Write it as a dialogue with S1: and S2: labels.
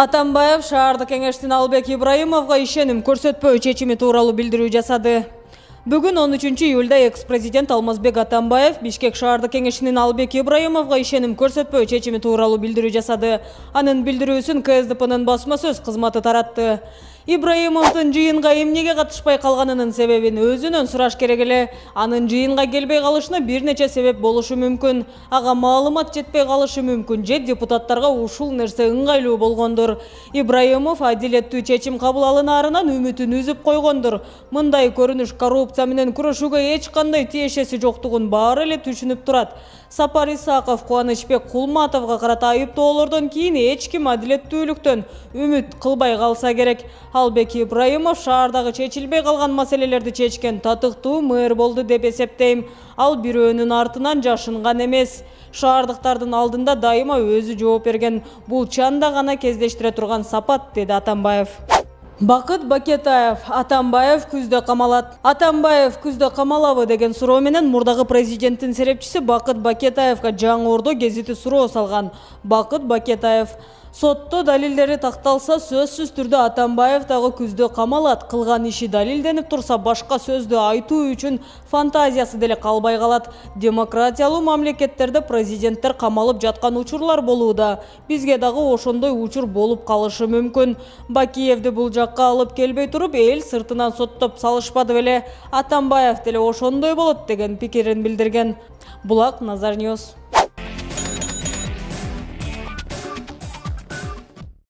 S1: Атамбаев шаардык кеңештин Албек Ибраимовго ишеним көрсөтпөө чечими тууралуу билдирүү жасады. Бүгүн 13 июлда экс-президент Алмазбек Атамбаев Бишкек шаардык кеңешинин Албек Ибраимовго ишеним көрсөтпөө чечими тууралуу билдирүү жасады. Анын билдирүүсүн КСДПнын басма сөз кызматы таратты. Ибраимовдун жыйынга эмнеге катышпай калганынын себебин өзүнөн сураш керек эле. Анын жыйынга келбей калышына бир нече себеп болушу мүмкүн. Ага маалымат жетпей калышы мүмкүн же депутаттарга ушул нерсе ыңгайлуу болгондур. Ибраимов адилеттүү чечим кабыл алынаарынан үмүтүн үзүп койгондур. Мындай көрүнүш коррупция менен күрөшүүгө эч кандай тиешеси жоктугун баары эле түшүнүп турат. Сапар Исаков Кубанычбек Кулматовго карата айыптоолордон кийин эч ким адилеттүүлүктөн үмүт кылбай калса керек. Албек Ибраимов шаардагы чечилбей калган маселелерди чечкен татыктуу мэр болду деп эсептейм. Ал бирөөнүн артынан жашынган эмес. Шаардыктардын алдында дайыма өзү жооп берген. Бул чанда гана кездештире турган сапат, деди Атамбаев. Бакыт Бакетаев: Атамбаев күздө камалат. Атамбаев күздө камалабы деген суроо менен мурдагы президенттин серепчиси Бакыт Бакетаевга жаңы Ордо гезити суроо салган. Бакыт Бакетаев: сотто далилдери такталса, сөзсүз түрдө Атамбаев дагы күздө камалат. Кылган иши далилденип турса, башка сөздү айтуу үчүн фантазиясы деле калбай калат. Демократиялуу мамлекеттерде президенттер камалып жаткан учурлар болууда. Бизге дагы ошондой учур болуп калышы мүмкүн. Бакиевди бул жакка алып келбей туруп, эл сыртынан соттоп салышпады беле. Атамбаев деле ошондой болот деген пикирин билдирген. Булак Назар Ньюс.